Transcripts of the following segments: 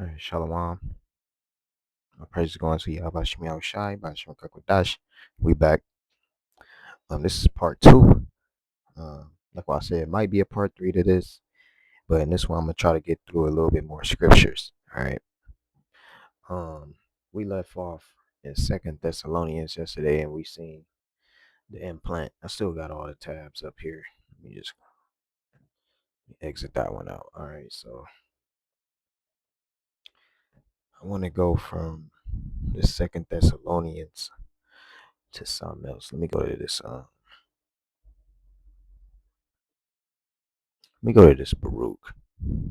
All right, Shalom. My praise is going to Yahweh Shemi Shai, Bashim Kakwadash. We back. This is part two. Like I said, it might be a part three to this, but in this one, I'm gonna try to get through a little bit more scriptures. All right. Um, we left off in Second Thessalonians yesterday, and we seen the implant. I still got all the tabs up here. Let me just exit that one out. All right. So I want to go from the Second Thessalonians to something else. Let me go to this. Let me go to this Baruch. I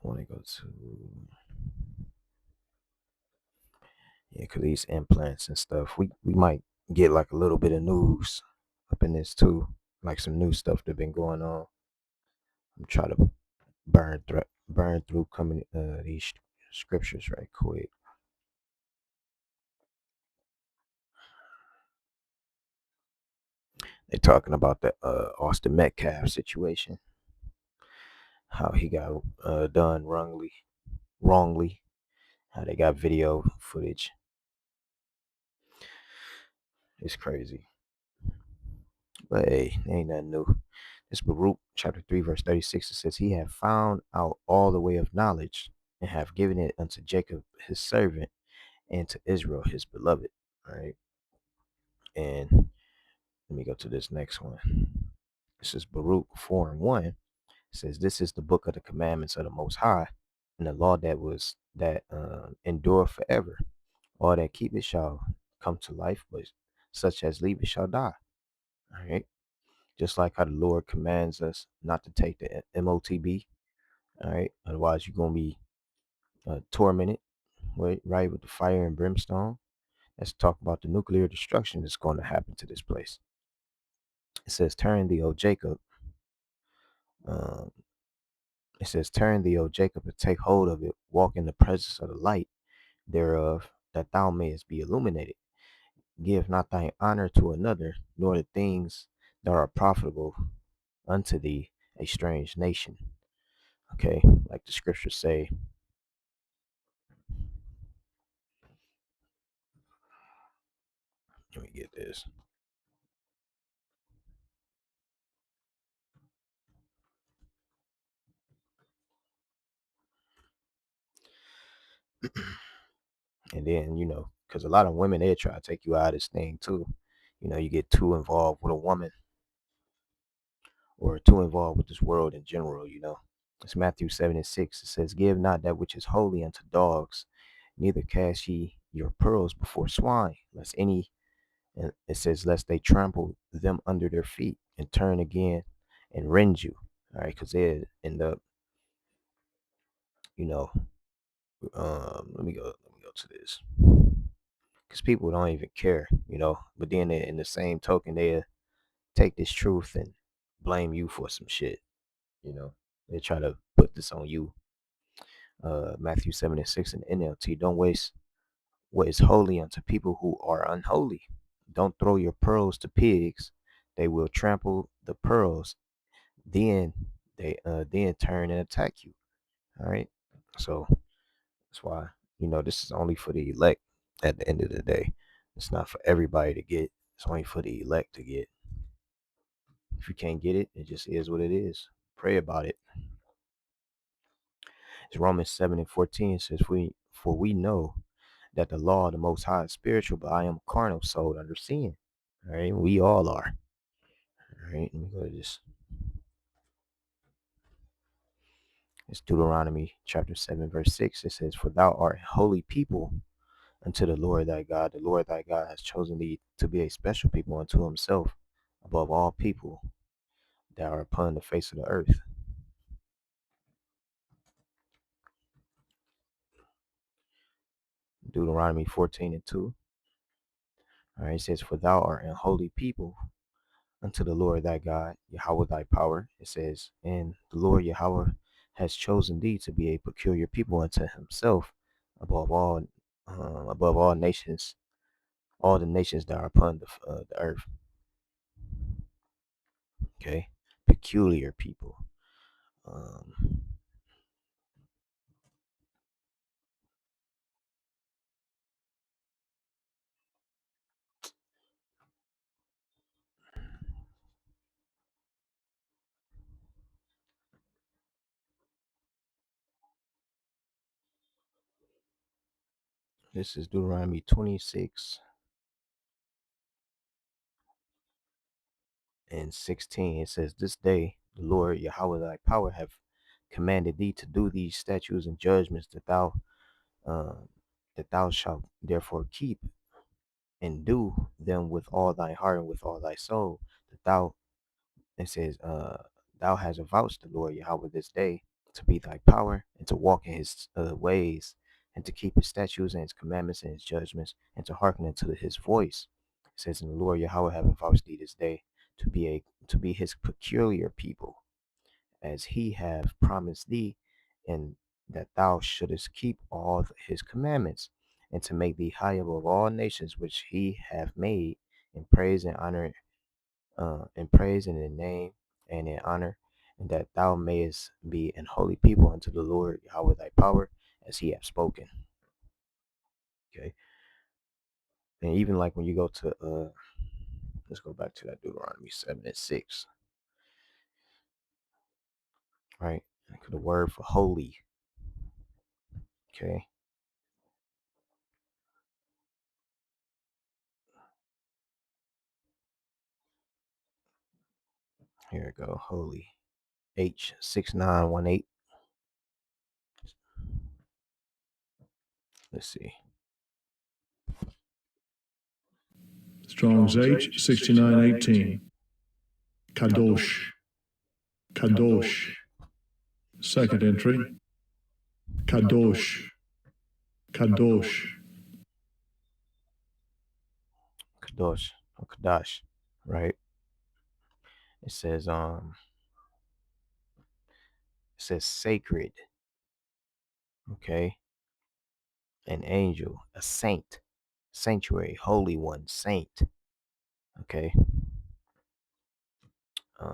want to go to, yeah, because these implants and stuff, we might get like a little bit of news up in this too, like some new stuff that been going on. I'm trying to burn through coming these scriptures right quick. They're talking about the Austin Metcalf situation, how he got done wrongly, how they got video footage. It's crazy, but hey, ain't nothing new. It's Baruch chapter 3, verse 36. It says, He hath found out all the way of knowledge, and have given it unto Jacob his servant, and to Israel his beloved. All right. And let me go to this next one. This is Baruch 4 and 1. It says, This is the book of the commandments of the Most High, and the law that endure forever. All that keep it shall come to life, but such as leave it shall die. All right. Just like how the Lord commands us not to take the MOTB. All right. Otherwise, you're going to be tormented, right, with the fire and brimstone. Let's talk about the nuclear destruction that's going to happen to this place. It says, Turn thee, O Jacob. Um, it says, Turn thee, O Jacob, and take hold of it. Walk in the presence of the light thereof, that thou mayest be illuminated. Give not thine honor to another, nor the things that are profitable unto thee, a strange nation. Okay, like the scriptures say. Let me get this. And then, because a lot of women, they try to take you out of this thing too. You get too involved with a woman or too involved with this world in general. It's Matthew 7 and 6. It says, Give not that which is holy unto dogs, neither cast ye your pearls before swine, and it says, lest they trample them under their feet and turn again and rend you. All right, because they end up, you know, let me go to this. Because people don't even care. But then in the same token, they take this truth and blame you for some shit. They try to put this on you. Matthew 7 and 6 in NLT. Don't waste what is holy unto people who are unholy. Don't throw your pearls to pigs. They will trample the pearls. Then they turn and attack you. All right. So that's why, this is only for the elect at the end of the day. It's not for everybody to get. It's only for the elect to get. If you can't get it, it just is what it is. Pray about it. It's Romans 7 and 14 says, For we know that the law of the Most High is spiritual, but I am carnal, sold under sin. All right, we all are. All right, let me go to this. It's Deuteronomy chapter 7, verse 6. It says, For thou art a holy people unto the Lord thy God. The Lord thy God has chosen thee to be a special people unto himself above all people that are upon the face of the earth. Deuteronomy 14 and 2. All right, it says, For thou art a holy people unto the Lord thy God, Yahweh thy power. It says, And the Lord Yahweh has chosen thee to be a peculiar people unto himself above all nations, all the nations that are upon the earth. Okay, peculiar people. This is Deuteronomy 26 and 16. It says, "This day the Lord Yahweh thy power have commanded thee to do these statutes and judgments uh, that thou shalt therefore keep and do them with all thy heart and with all thy soul. That thou it says, thou hast avouched the Lord Yahweh this day to be thy power and to walk in his ways and to keep his statutes and his commandments and his judgments and to hearken unto his voice." It says, "And the Lord Yahweh have avouched thee this day to be his peculiar people, as he have promised thee, and that thou shouldest keep all his commandments, and to make thee high above all nations which he hath made, in praise and honor, in praise and in name and in honor, and that thou mayest be an holy people unto the Lord Yahweh thy power, as he hath spoken." Okay, and even like when you go to let's go back to that Deuteronomy 7 and 6, right? The word for holy. Okay, here we go. Holy. H6918. Let's see. Strong's H 6918. Kadosh. Kadosh. Second entry. Kadosh. Kadosh. Kadosh or Kadash, right? It says sacred, okay? An angel, a saint, sanctuary, holy one, saint, okay?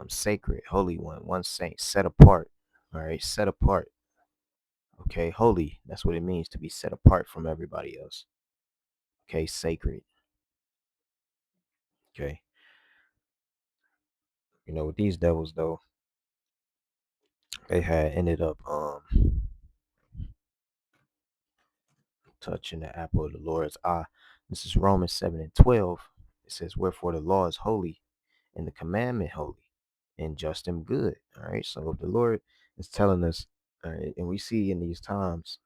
Sacred, holy one saint, set apart, all right? Set apart, okay? Holy, that's what it means to be set apart from everybody else, okay? Sacred, okay? You know, with these devils though, they had ended up touching the apple of the Lord's eye. This is Romans 7 and 12. It says, "Wherefore the law is holy, and the commandment holy, and just and good." All right. So if the Lord is telling us, all right, and we see in these times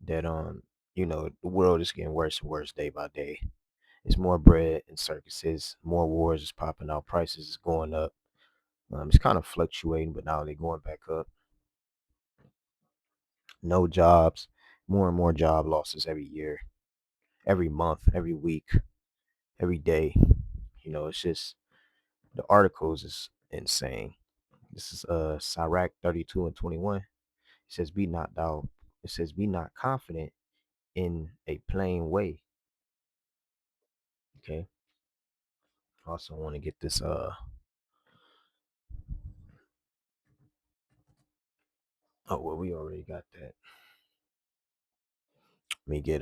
that the world is getting worse and worse day by day. It's more bread and circuses, more wars is popping out, prices is going up. It's kind of fluctuating, but now they're going back up. No jobs, more and more job losses every year, every month, every week, every day. It's just the articles is insane. This is Sirach 32 and 21. It says, "Be not thou." It says, "Be not confident in a plain way." Okay. Also want to get this. Oh well, we already got that. Let me get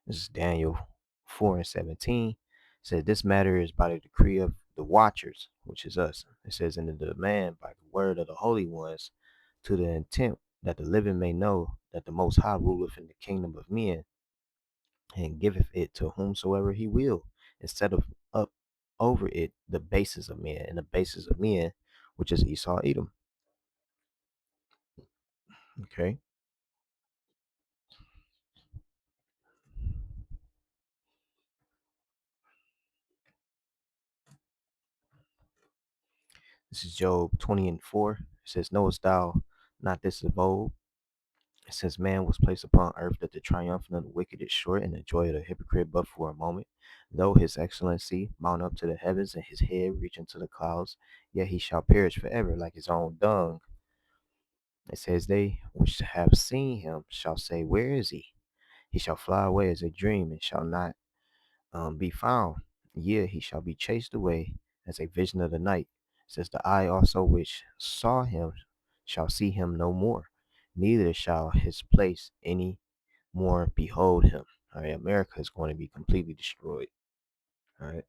This is Daniel 4 and 17. It says, "This matter is by the decree of the watchers, which is us." It says, "In the demand by the word of the holy ones, to the intent that the living may know that the Most High ruleth in the kingdom of men, and giveth it to whomsoever he will, instead of up over it the bases of men, and the bases of men, which is Esau Edom." Okay, this is Job 20 and 4. It says, "Knowest thou not this of old? Since man was placed upon earth, that the triumph of the wicked is short, and the joy of the hypocrite but for a moment. Though his excellency mount up to the heavens, and his head reach into the clouds, yet he shall perish forever like his own dung." It says, "They which have seen him shall say, Where is he? He shall fly away as a dream, and shall not be found. Yea, he shall be chased away as a vision of the night." It says, "The eye also which saw him shall see him no more, neither shall his place any more behold him." All right, America is going to be completely destroyed. All right,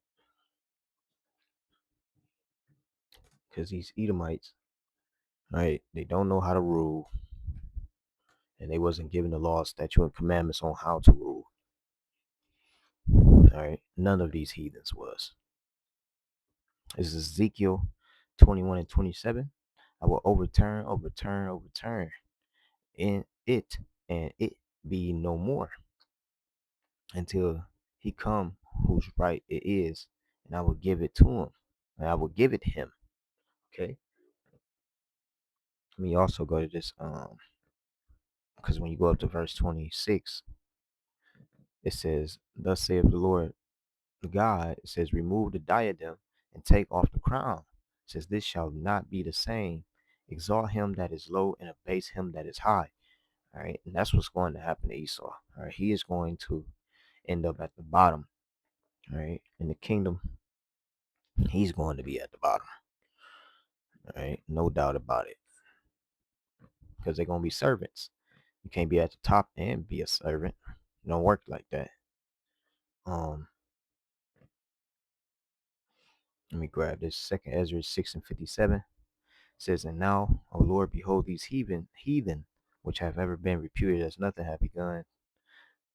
because these Edomites, Right? They don't know how to rule, and they wasn't given the law, statute, and commandments on how to rule. All right, none of these heathens was. This is Ezekiel 21 and 27. I will overturn in it, and it be no more until he come whose right it is, and I will give it to him, and I will give it him. Okay. Let me also go to this because when you go up to verse 26, it says, "Thus saith the Lord God." It says, "Remove the diadem and take off the crown." It says, "This shall not be the same. Exalt him that is low and abase him that is high." All right, and that's what's going to happen to Esau. All right, he is going to end up at the bottom. All right, in the kingdom, he's going to be at the bottom. All right, no doubt about it, because they're going to be servants. You can't be at the top and be a servant. It don't work like that. Um, Let me grab this. Second Ezra 6 and 57. It says, "And now, O Lord, behold these heathen, which have ever been reputed as nothing, have begun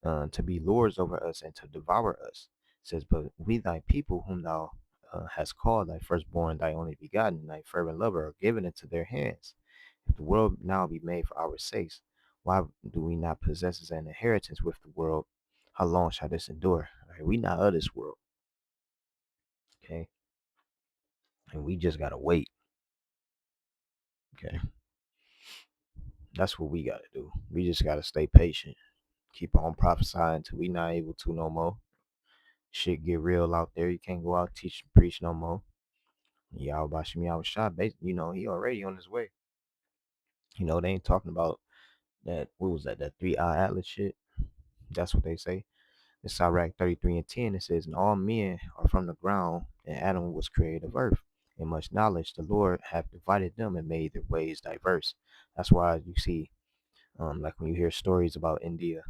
to be lords over us and to devour us." It says, "But we thy people, whom thou hast called thy firstborn, thy only begotten, thy fervent lover, are given into their hands. If the world now be made for our sakes, why do we not possess as an inheritance with the world? How long shall this endure?" All right, we not of this world, okay? And we just gotta wait, okay? That's what we gotta do. We just gotta stay patient. Keep on prophesying until we not able to no more. Shit get real out there. You can't go out teach and preach no more. Y'all about me out shot. He already on his way. They ain't talking about that. What was that? That 3 eye atlas shit. That's what they say. In Sirach 33 and 10, it says, "And all men are from the ground, and Adam was created of earth. In much knowledge, the Lord hath divided them and made their ways diverse." That's why you see, like when you hear stories about India,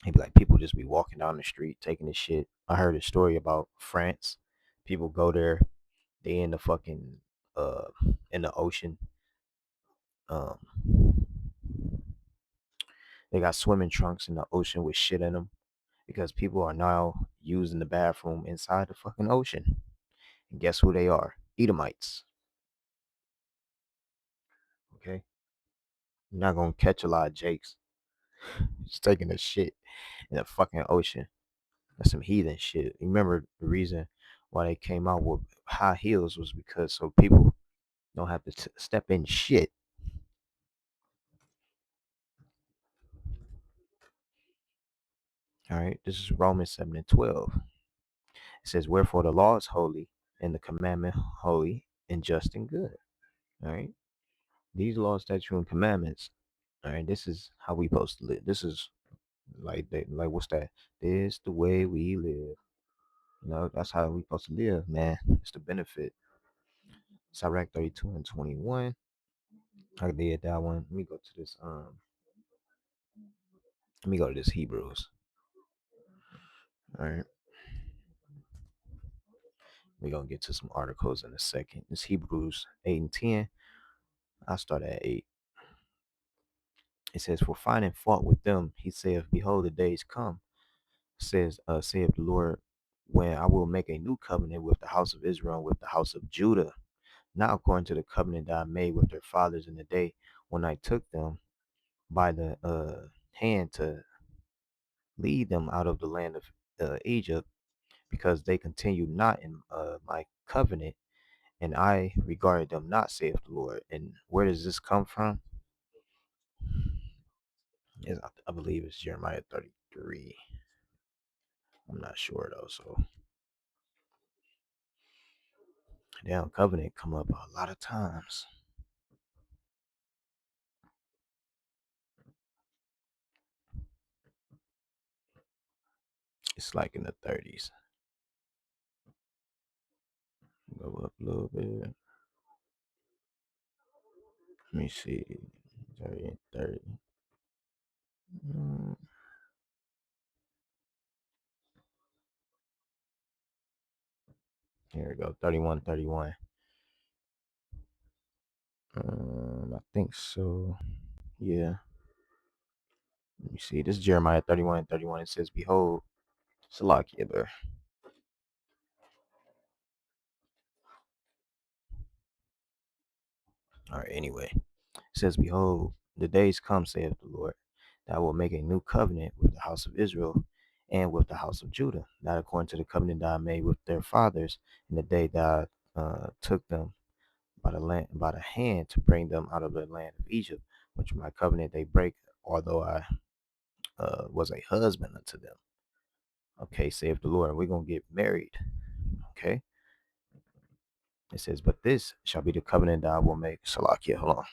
maybe like people just be walking down the street taking this shit. I heard a story about France. People go there, they in the fucking uh in the ocean. Um, they got swimming trunks in the ocean with shit in them because people are now using the bathroom inside the fucking ocean. And guess who they are? Edomites. Okay, you're not gonna catch a lot of jakes just taking a shit in the fucking ocean. That's some heathen shit. You remember the reason why they came out with high heels was because so people don't have to step in shit. All right, this is Romans 7 and 12. It says, "Wherefore the law is holy, and the commandment holy, and just and good." All right, these laws, statutes, and commandments. All right, this is how we supposed to live. This is like what's that? This the way we live. That's how we supposed to live, man. It's the benefit. Sirach 32 and 21. I did that one. Let me go to this. Let me go to this Hebrews. All right, we're gonna get to some articles in a second. This Hebrews 8 and 10. I'll start at 8. It says, "For finding fault with them, he saith, Behold, the days come, saith the Lord, when I will make a new covenant with the house of Israel and with the house of Judah, not according to the covenant that I made with their fathers in the day when I took them by the hand to lead them out of the land of Egypt, because they continued not in my covenant, and I regarded them not, saith the Lord." And where does this come from? I believe it's Jeremiah 33. I'm not sure though. So damn, covenant come up a lot of times. It's like in the 30s. Go up a little bit. Let me see. 30 and 30. Mm, Here we go. 31, 31. I think so. Yeah. Let me see. This is Jeremiah 31 and 31. It says, Behold, Salakia, bro. All right, anyway. It says, Behold, the days come, saith the Lord, that I will make a new covenant with the house of Israel and with the house of Judah, not according to the covenant that I made with their fathers in the day that I took them by the hand to bring them out of the land of Egypt, which my covenant they break, although I was a husband unto them. Okay, saith the Lord, and we're gonna get married. Okay. It says, But this shall be the covenant that I will make. Salakia, hold on.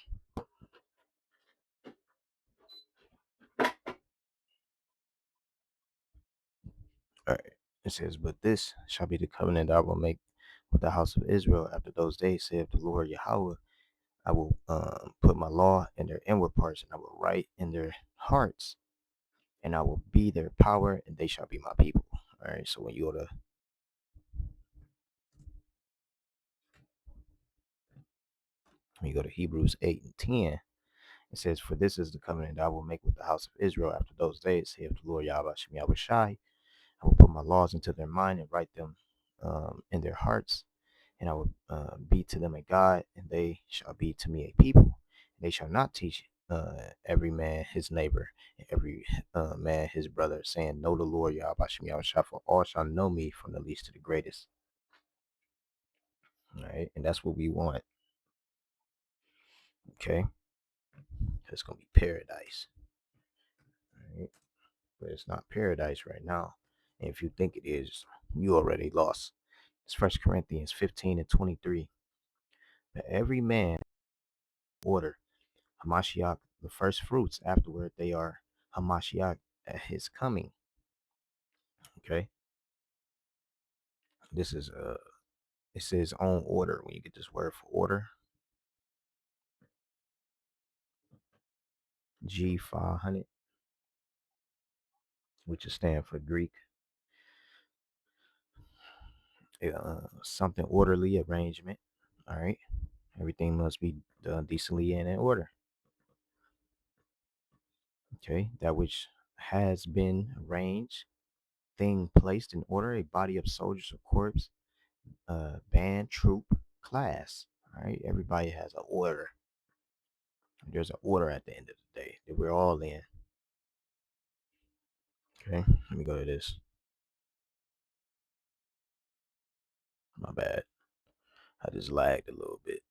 All right. It says, But this shall be the covenant that I will make with the house of Israel after those days, saith the Lord Yahweh. I will put my law in their inward parts, and I will write in their hearts, and I will be their power, and they shall be my people. All right. So when you go to Hebrews 8 and 10, it says, For this is the covenant that I will make with the house of Israel after those days, saith the Lord Yahweh Shem Yahweh Shai. I will put my laws into their mind and write them in their hearts, and I will be to them a God, and they shall be to me a people. They shall not teach every man his neighbor, and every man his brother, saying, Know the Lord Yahweh Shem Yahweh Shai, for all shall know me from the least to the greatest. All right, and that's what we want. Okay, it's gonna be paradise. All right, but it's not paradise right now. And if you think it is, you already lost. It's 1 Corinthians 15 and 23. That every man order Hamashiach the first fruits. Afterward, they are Hamashiach at his coming. Okay, this is it says on order. When you get this word for order, G500, which is stand for Greek, something orderly arrangement. All right, everything must be done decently and in order. Okay, that which has been arranged, thing placed in order, a body of soldiers or corps, band, troop, class. All right, everybody has an order. There's an order at the end of the day that we're all in. Okay, let me go to this. My bad. I just lagged a little bit.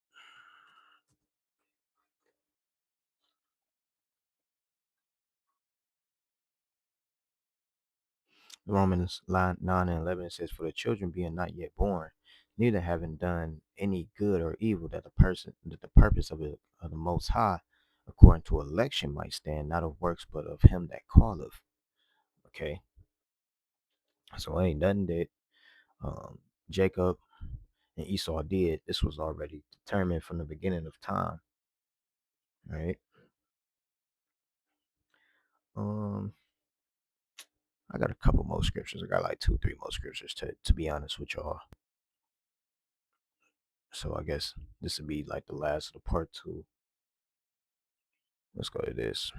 Romans 9 and 11 says, For the children being not yet born, neither having done any good or evil, that the purpose of the Most High, according to election, might stand, not of works, but of him that calleth. Okay, so ain't nothing that Jacob and Esau did. This was already determined from the beginning of time. Right. Um, I got a couple more scriptures. I got like two, three more scriptures to be honest with y'all. So I guess this would be like the last of the part two. Let's go to this.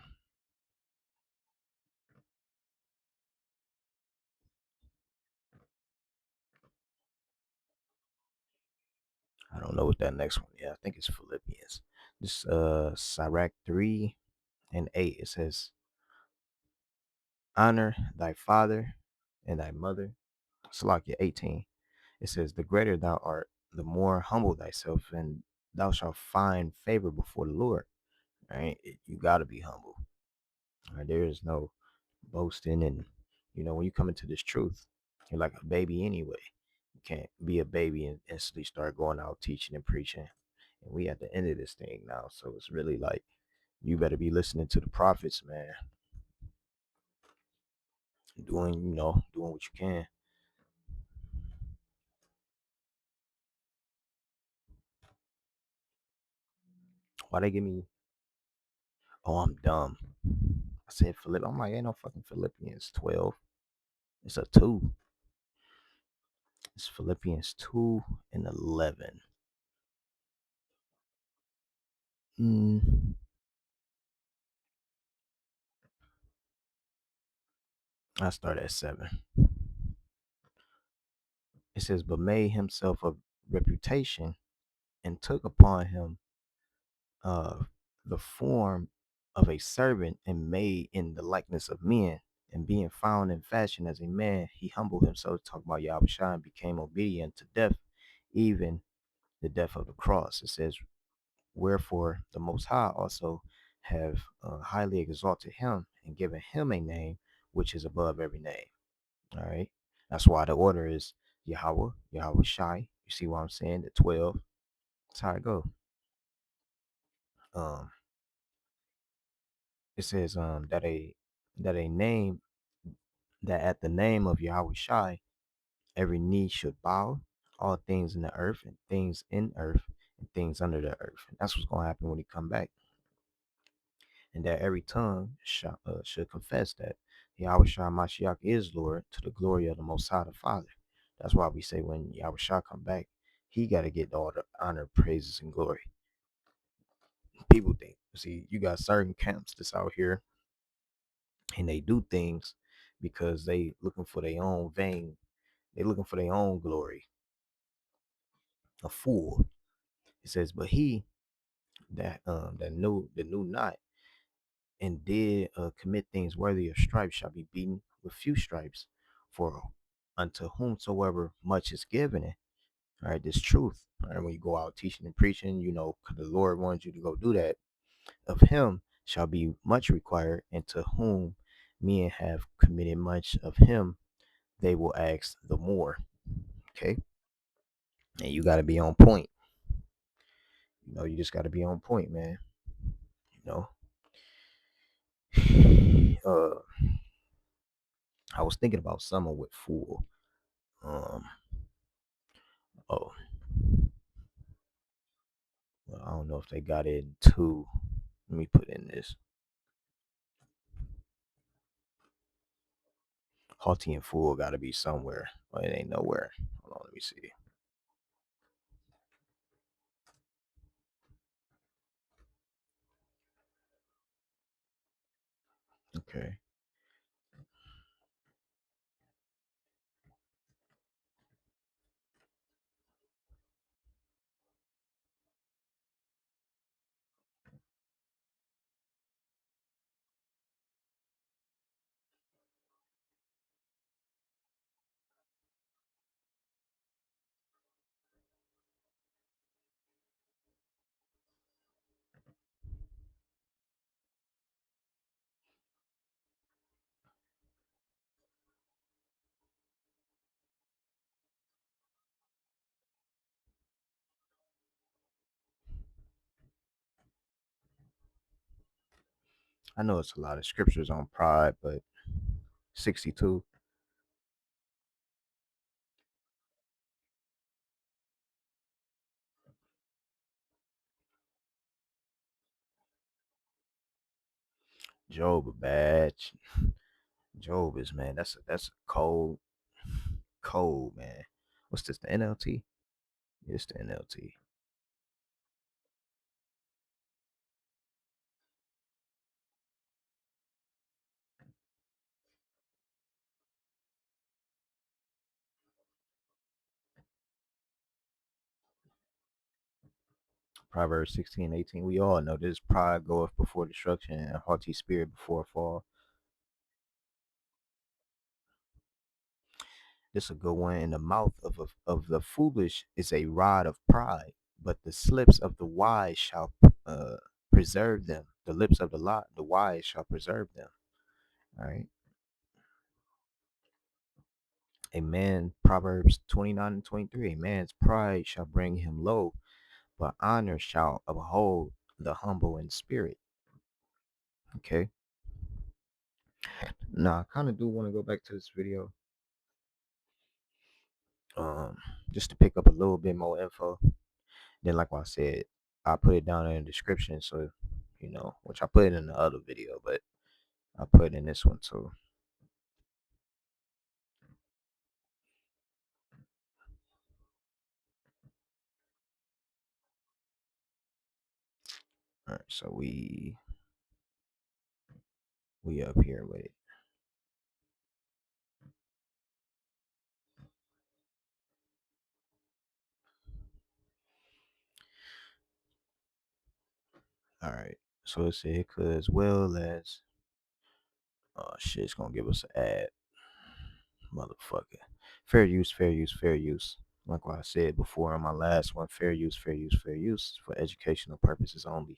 I don't know what that next one. Yeah, I think it's Philippians. This Sirach 3 and 8. It says, Honor thy father and thy mother. Salakia 18. It says, The greater thou art, the more humble thyself, and thou shalt find favor before the Lord. Right? You gotta be humble. Right? There is no boasting, and when you come into this truth, you're like a baby anyway. You can't be a baby and instantly start going out teaching and preaching. And we at the end of this thing now, so it's really like you better be listening to the prophets, man. Doing what you can. Why they give me? Oh, I'm dumb. I said Philip. I'm like, ain't no fucking Philippians 12. It's a 2. It's Philippians 2 and 11. Mm, I start at 7. It says, but made himself a reputation and took upon him uh, the form of a servant and made in the likeness of men. And being found in fashion as a man, he humbled himself, talk about Yahushua, and became obedient to death, even the death of the cross. It says, wherefore the Most High also have highly exalted him and given him a name which is above every name. All right. That's why the order is Yahweh, Yahweh Shai. You see what I'm saying? The 12. That's how it go. Um, it says that a name that at the name of Yahweh Shai, every knee should bow, all things in the earth and things in earth and things under the earth. And that's what's gonna happen when he come back. And that every tongue should confess that Yahweh Shai Mashiach is Lord to the glory of the Most High the Father. That's why we say when Yahweh Shai come back, he got to get all the honor, praises, and glory. People think, see, you got certain camps that's out here and they do things because they looking for their own vein. They looking for their own glory. A fool. It says, but he that knew not and did commit things worthy of stripes shall be beaten with few stripes. For unto whomsoever much is given it. All right, this truth. All right, when you go out teaching and preaching, you know, 'cause the Lord wants you to go do that. Of him shall be much required, and to whom men have committed much of him, they will ask the more. Okay, and you got to be on point. You know, you just got to be on point, man. You know, I was thinking about summer with fool. Um, oh, well, I don't know if they got it in two. Let me put in this. Haughty and fool got to be somewhere, but it ain't nowhere. Hold on, let me see. Okay. I know it's a lot of scriptures on pride, but 62. Job a bad. Job is, man. That's a cold man. What's this? The NLT? It's the NLT. Proverbs 16:18. We all know this: pride goeth before destruction, and a haughty spirit before a fall. This is a good one. In the mouth of the foolish is a rod of pride, but the lips of the wise shall preserve them. The lips of the wise shall preserve them. All right. A man, Proverbs 29:23. A man's pride shall bring him low, but honor shall uphold the humble in spirit. Okay. Now I kind of do want to go back to this video, um, just to pick up a little bit more info. Then, like I said, I put it down in the description, so you know, which I put it in the other video, but I put it in this one too. All right, so we up here with it. All right, so it said it could as well as oh shit, it's gonna give us an ad, motherfucker. Fair use, fair use, fair use. Like what I said before on my last one, fair use, fair use, fair use for educational purposes only.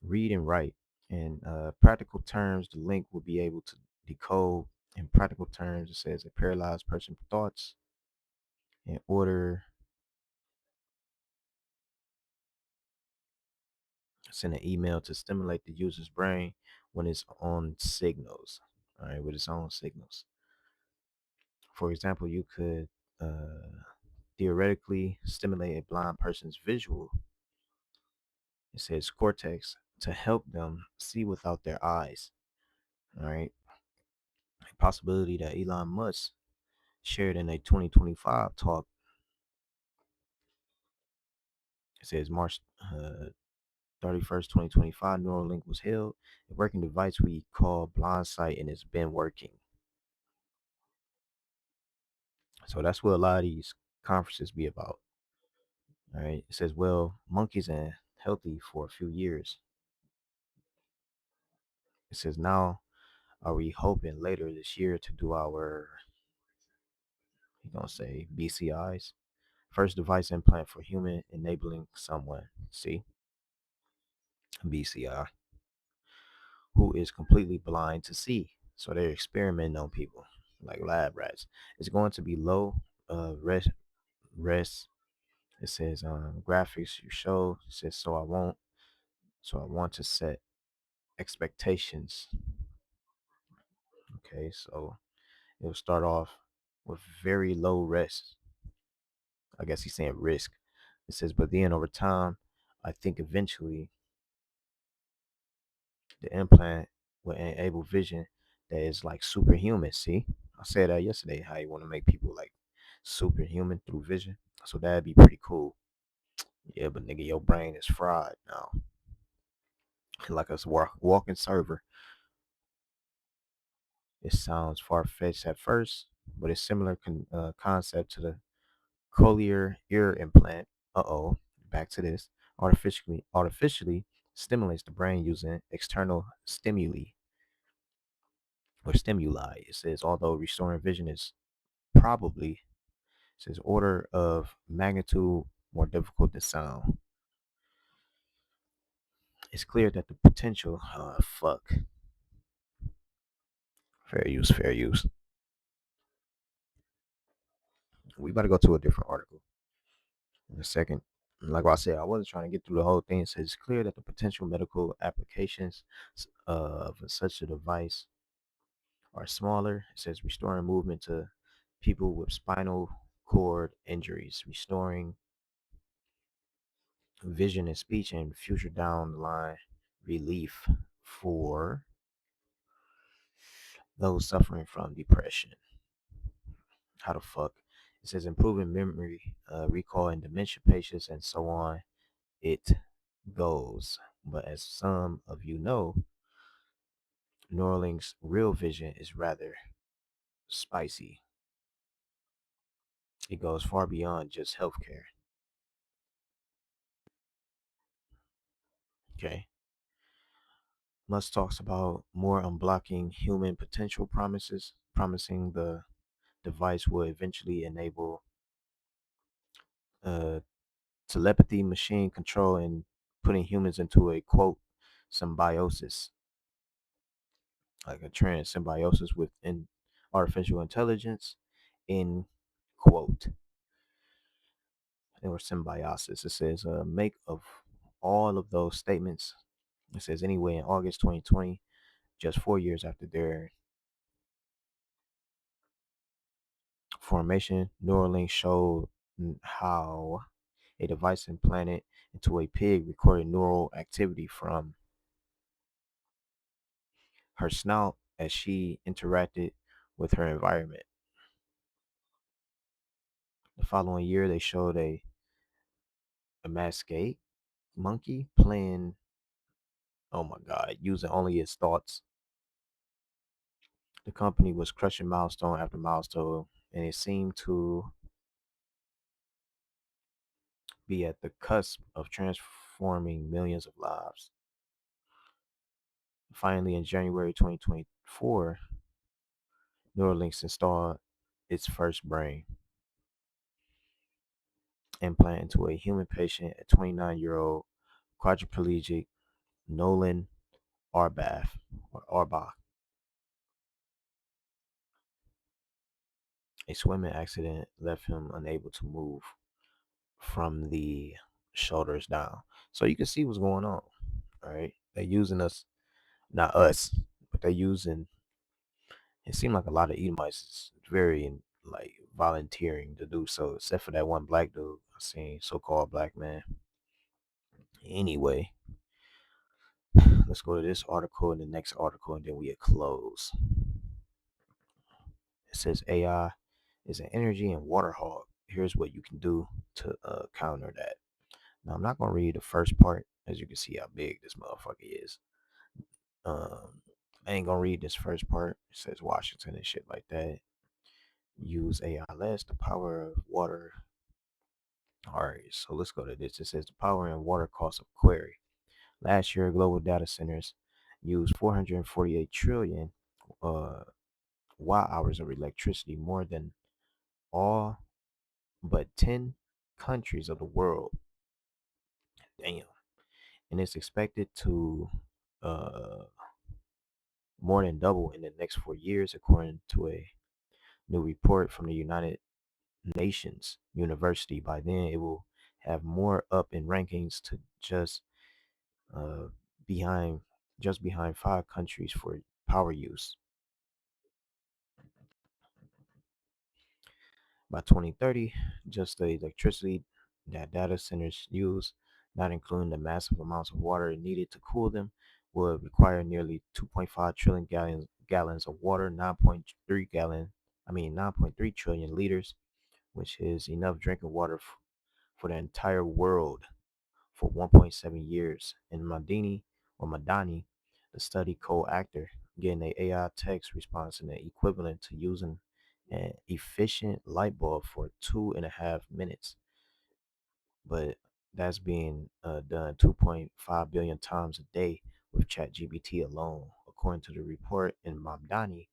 Read and write. In practical terms, the link will be able to decode. In practical terms, it says a paralyzed person's thoughts in order to send an email to stimulate the user's brain when it's on signals. All right, with its own signals. For example, you could theoretically stimulate a blind person's visual, it says cortex, to help them see without their eyes. All right. A possibility that Elon Musk shared in a 2025 talk. It says March 31st, 2025, Neuralink was held. A working device we call blind sight, and it's been working. So that's what a lot of these conferences be about. All right. It says, well, monkeys and healthy for a few years. It says, now are we hoping later this year to do our, you gonna say BCIs, first device implant for human enabling someone. See, BCI, who is completely blind to see. So they're experimenting on people like lab rats. It's going to be low res. It says graphics you show. It says so I want to set expectations. Okay, so it'll start off with very low res. I guess he's saying risk. It says, but then over time, I think eventually the implant will enable vision that is like superhuman. See, I said that yesterday. How you want to make people like superhuman through vision. So that'd be pretty cool. Yeah, but nigga, your brain is fried now, like a walking server. It sounds far fetched at first, but it's similar concept to the cochlear ear implant. Back to this. Artificially stimulates the brain using external stimuli. It says although restoring vision is probably, it says, order of magnitude more difficult than sound. It's clear that the potential fuck. Fair use, fair use. We about to go to a different article in a second. Like I said, I wasn't trying to get through the whole thing. It says it's clear that the potential medical applications of such a device are smaller. It says restoring movement to people with spinal cord injuries, restoring vision and speech, and future down the line relief for those suffering from depression. How the fuck? It says improving memory, recall, and dementia patients, and so on. It goes. But as some of you know, Neuralink's real vision is rather spicy. It goes far beyond just healthcare. Okay. Musk talks about more unblocking human potential promises, promising the device will eventually enable uh, telepathy, machine control, and putting humans into a quote symbiosis, like a trans symbiosis with artificial intelligence, in quote, or symbiosis. It says, make of all of those statements. It says, anyway, in August 2020, just 4 years after their formation, Neuralink showed how a device implanted into a pig recorded neural activity from her snout as she interacted with her environment. The following year, they showed a mascate monkey playing Oh my God, using only its thoughts. The company was crushing milestone after milestone, and it seemed to be at the cusp of transforming millions of lives. Finally, in January 2024, Neuralink's installed its first brain implant into a human patient, a 29-year-old quadriplegic Nolan Arbaf or Arbach. A swimming accident left him unable to move from the shoulders down. So you can see what's going on. All right. They're using us, not us, but they're using, it seemed like a lot of Edomites is very like volunteering to do so, except for that one black dude I seen, so-called black man. Anyway, let's go to this article and the next article, and then we close. It says AI is an energy and water hog. Here's what you can do to counter that. Now, I'm not going to read the first part, as you can see how big this motherfucker is. I ain't going to read this first part. It says Washington and shit like that. Use AI less, the power of water. All right, so let's go to this. It says the power and water cost of query. Last year, global data centers used 448 trillion uh, watt hours of electricity, more than all but 10 countries of the world. Damn. And it's expected to uh, more than double in the next 4 years, according to a new report from the United Nations University. By then, it will have more up in rankings to uh, behind just behind 5 countries for power use. By 2030, just the electricity that data centers use, not including the massive amounts of water needed to cool them, would require nearly 2.5 trillion gallons of water, 9.3 trillion liters, which is enough drinking water for the entire world for 1.7 years. In Madani, the study co-actor, getting an AI text response and the equivalent to using an efficient light bulb for 2.5 minutes. But that's being done 2.5 billion times a day with ChatGPT alone, according to the report in Mamdani.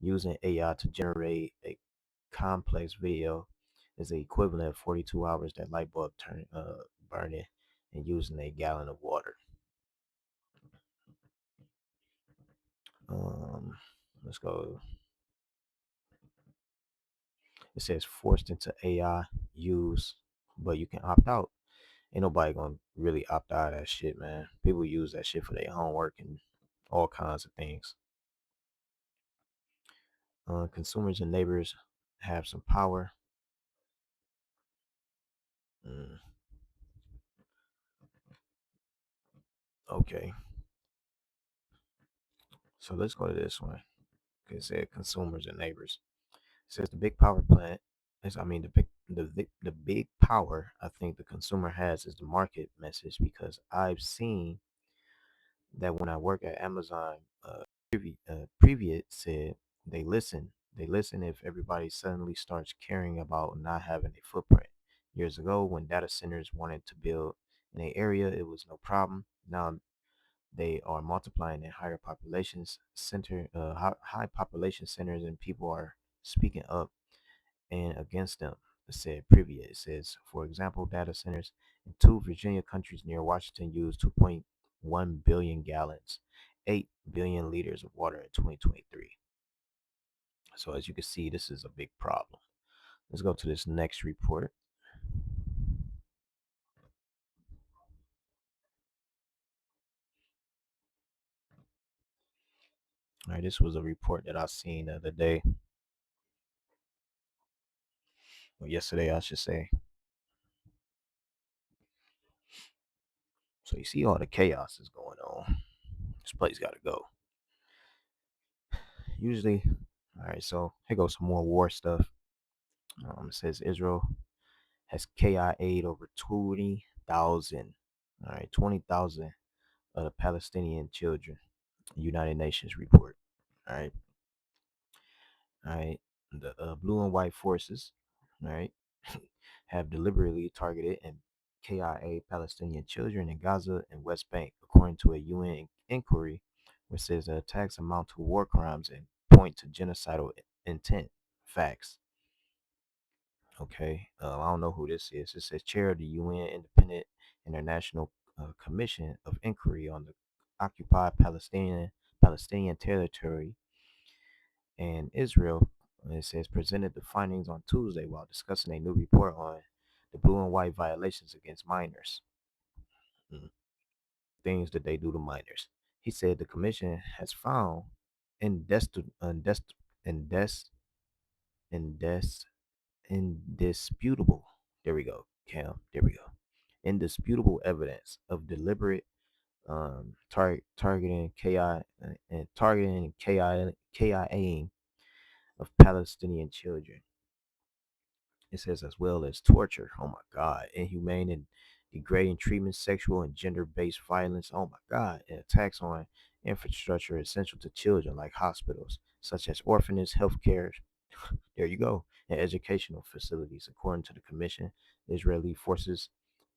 Using AI to generate a complex video is the equivalent of 42 hours that light bulb burning and using a gallon of water. Um, let's go. It says forced into AI use, but you can opt out. Ain't nobody gonna really opt out of that shit, man. People use that shit for their homework and all kinds of things. Consumers and neighbors have some power. Mm, okay, so let's go to this one. It said consumers and neighbors. It says the big power plant is, I mean, the big power I think the consumer has is the market message, because I've seen that when I work at Amazon, Previous said they listen. They listen if everybody suddenly starts caring about not having a footprint. Years ago, when data centers wanted to build in an area, it was no problem. Now they are multiplying in high population centers, and people are speaking up and against them. It said Privia. It says, for example, data centers in two Virginia countries near Washington use 2.1 billion gallons, 8 billion liters of water in 2023. So as you can see, this is a big problem. Let's go to this next report. All right, this was a report that I seen the other day, or yesterday, I should say. So you see all the chaos is going on. This place got to go. Usually, all right. So here goes some more war stuff. It says Israel has KI aid over 20,000. All right, 20,000 of the Palestinian children. United Nations report. All right, all right. The blue and white forces, all right, have deliberately targeted and KIA Palestinian children in Gaza and West Bank, according to a UN inquiry, which says the attacks amount to war crimes and point to genocidal intent. Facts. Okay, I don't know who this is. It says chair of the UN Independent International Commission of Inquiry on the occupied Palestinian territory and Israel. And it says presented the findings on Tuesday while discussing a new report on the blue and white violations against minors. Mm, things that they do to minors. He said the commission has found indest- indest- indes- indes- indisputable. There we go, Cam. There we go. Indisputable evidence of deliberate targeting KI and targeting KIAing of Palestinian children. It says as well as torture. Oh my God, inhumane and degrading treatment, sexual and gender-based violence. Oh my God, and attacks on infrastructure essential to children like hospitals, such as orphanages, healthcare. There you go, and educational facilities. According to the commission, the Israeli forces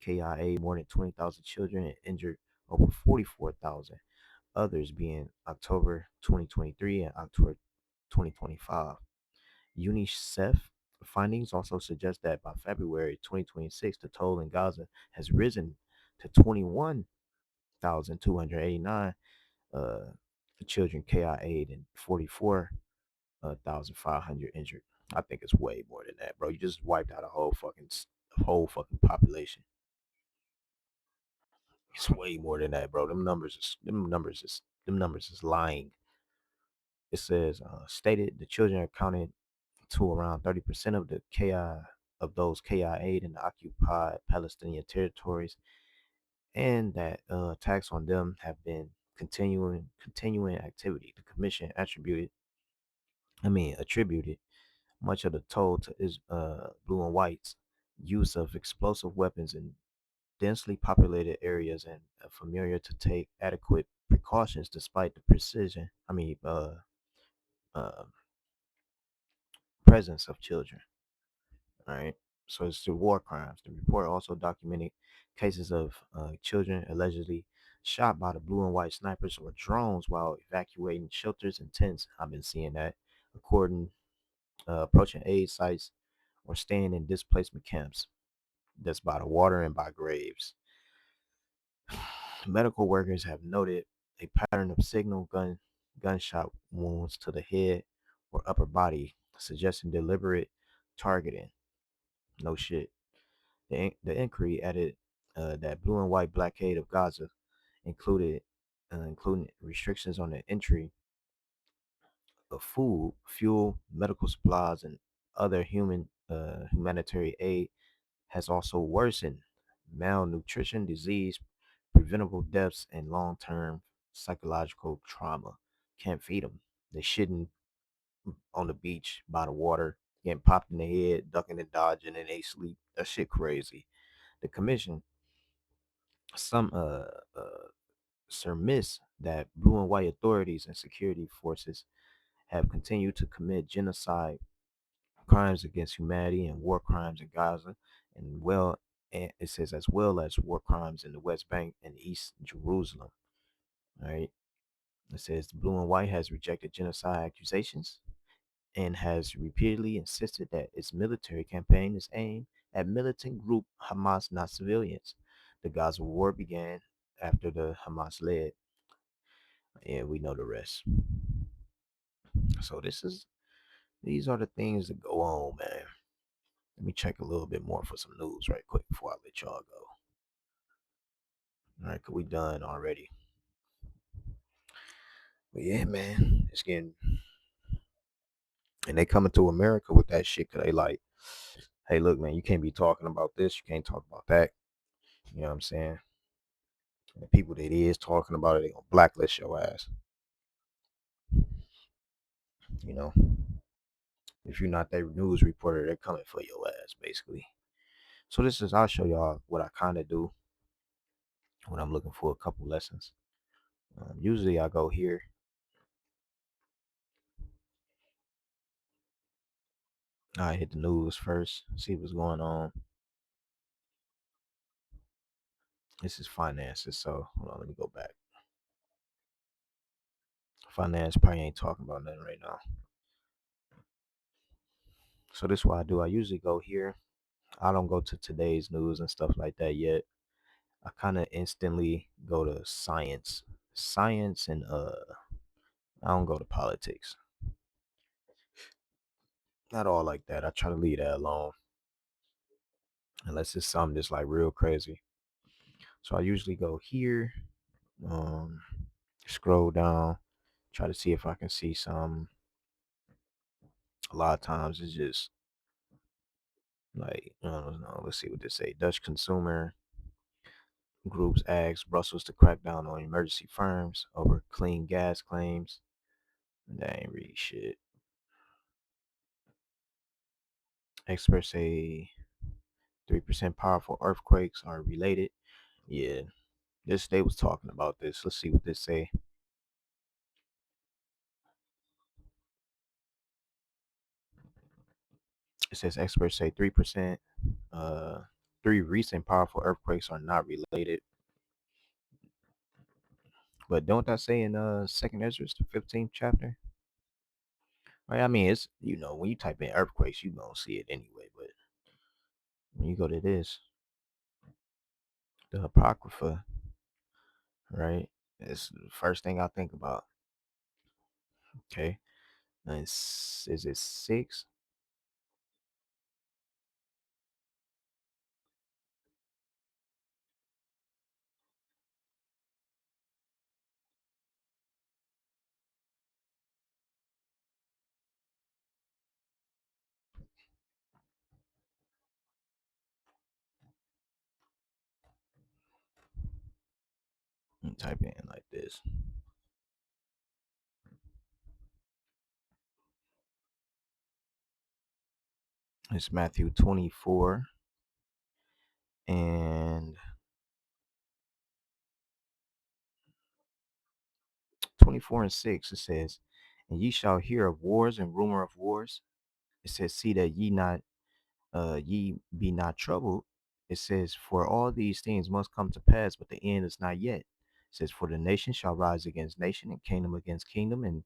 KIA more than 20,000 children and injured over 44,000 others, being October 2023 and October 2025. UNICEF findings also suggest that by February 2026, the toll in Gaza has risen to 21,289 uh, children KIA'd and 44,500 injured. I think it's way more than that, bro. You just wiped out a whole fucking population. It's way more than that, bro. Them numbers is lying. It says stated the children are counted to around 30% of the KI of those KIA in the occupied Palestinian territories, and that attacks on them have been continuing activity. The commission attributed much of the toll to blue and whites use of explosive weapons in densely populated areas and familiar to take adequate precautions despite the uh, presence of children. All right. So it's the war crimes. The report also documented cases of children allegedly shot by the blue and white snipers or drones while evacuating shelters and tents. I've been seeing that, according approaching aid sites or staying in displacement camps that's by the water and by graves. Medical workers have noted a pattern of gunshot wounds to the head or upper body, suggesting deliberate targeting. No shit. The inquiry added that blue and white blockade of Gaza included including restrictions on the entry of food, fuel, medical supplies, and other humanitarian aid has also worsened malnutrition, disease, preventable deaths, and long-term psychological trauma. Can't feed them. They shitting on the beach by the water, getting popped in the head, ducking and dodging, and they sleep. That shit crazy. The commission some surmise that blue and white authorities and security forces have continued to commit genocide, crimes against humanity, and war crimes in Gaza, and it says as well as war crimes in the West Bank and East Jerusalem. All right, it says the blue and white has rejected genocide accusations and has repeatedly insisted that its military campaign is aimed at militant group Hamas, not civilians. The Gaza war began after the Hamas led, and we know the rest. So these are the things that go on, man. Let me check a little bit more for some news right quick before I let y'all go. All right, cause we done already. But yeah, man, it's getting and they coming to America with that shit. Cause they like, hey, look, man, you can't be talking about this. You can't talk about that. You know what I'm saying? And the people that is talking about it, they gonna blacklist your ass. You know, if you're not that news reporter, they're coming for your ass, basically. So I'll show y'all what I kind of do when I'm looking for a couple lessons. Usually I go here. I hit the news first, see what's going on. This is finances, so hold on, let me go back. Finance probably ain't talking about nothing right now. So this is what I do. I usually go here. I don't go to today's news and stuff like that yet. I kind of instantly go to science. Science and I don't go to politics. Not all like that. I try to leave that alone unless it's something that's like real crazy. So I usually go here, um, scroll down, try to see if I can see some. A lot of times it's just like, I don't know, let's see what they say. Dutch consumer groups ask Brussels to crack down on emergency firms over clean gas claims. That ain't really shit. Experts say 3% powerful earthquakes are related. Yeah, this they was talking about this. Let's see what this say. It says experts say 3%. Uh, 3 recent powerful earthquakes are not related. But don't that say in Second Ezra, the 15th chapter? Right? I mean, it's when you type in earthquakes, you gonna see it anyway. But when you go to this, the Apocrypha, right? It's the first thing I think about. Okay, and is it 6? Type in like this. It's Matthew 24 and 24 and 6. It says, "And ye shall hear of wars and rumor of wars." It says, "See that ye be not troubled." It says, "For all these things must come to pass, but the end is not yet." It says, "For the nation shall rise against nation, and kingdom against kingdom, and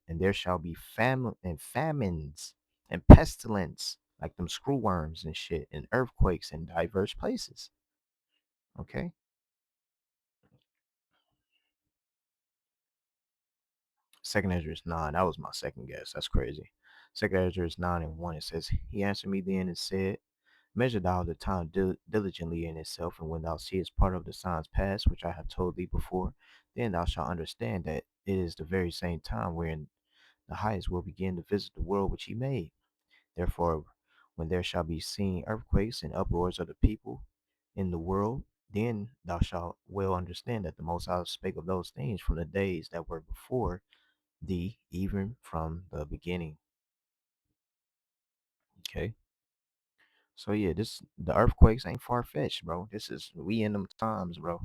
there shall be famine and famines and pestilence, like them screw worms and shit, and earthquakes in diverse places." Okay. Second Ezra is 9. That was my second guess. That's crazy. Second Ezra is 9 and 1. It says, "He answered me then and said, Measure thou the time diligently in itself, and when thou seest part of the signs past, which I have told thee before, then thou shalt understand that it is the very same time wherein the highest will begin to visit the world which he made. Therefore, when there shall be seen earthquakes and uproars of the people in the world, then thou shalt well understand that the Most High spake of those things from the days that were before thee, even from the beginning." Okay. So yeah, the earthquakes ain't far fetched, bro. This is we in them times, bro.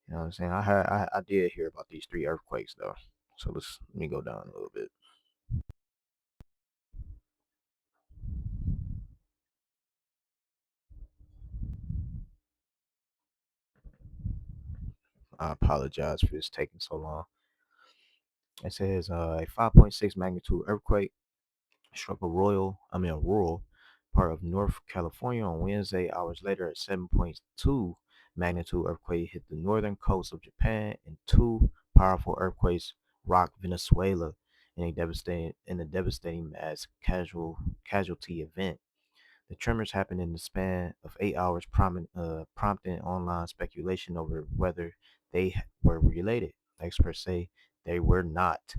You know what I'm saying? I did hear about these 3 earthquakes though. So let me go down a little bit. I apologize for this taking so long. It says a 5.6 magnitude earthquake struck a rural part of North California on Wednesday. Hours later, a 7.2 magnitude earthquake hit the northern coast of Japan, and 2 powerful earthquakes rocked Venezuela in a devastating mass casualty event. The tremors happened in the span of 8 hours, prompting online speculation over whether they were related. Experts say they were not.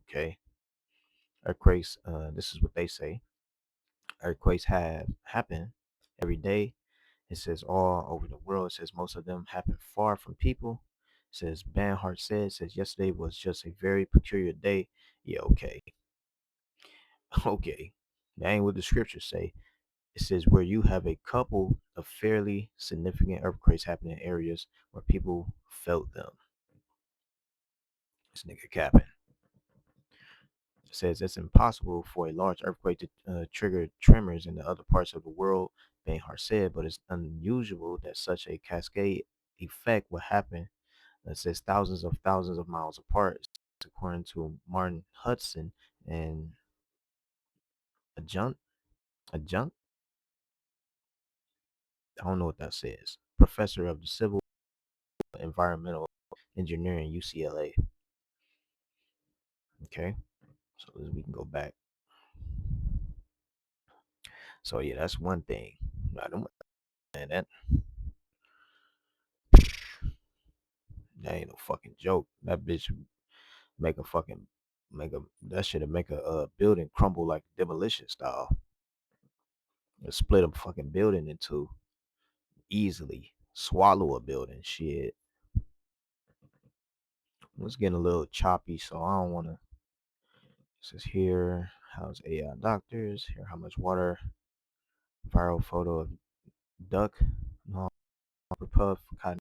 Okay, earthquakes. This is what they say. Earthquakes have happened every day. It says all over the world. It says most of them happen far from people. It says Banhart says yesterday was just a very peculiar day. Yeah, okay, okay. That ain't what the scriptures say. It says where you have a couple of fairly significant earthquakes happening in areas where people felt them. This nigga capping. It says it's impossible for a large earthquake to trigger tremors in the other parts of the world, being said, but it's unusual that such a cascade effect would happen. It says thousands of miles apart, according to Martin Hudson and adjunct, adjunct. I don't know what that says. Professor of the Civil Environmental Engineering, UCLA. Okay, so we can go back. So yeah, that's one thing. I don't, man, that ain't no fucking joke. That bitch make a fucking make a that should make a building crumble like demolition style. It split a fucking building into easily. Swallow a building. Shit. It's getting a little choppy, so I don't wanna. This is here. How's AI doctors? Here, how much water? Viral photo of duck. No, puff. Cotton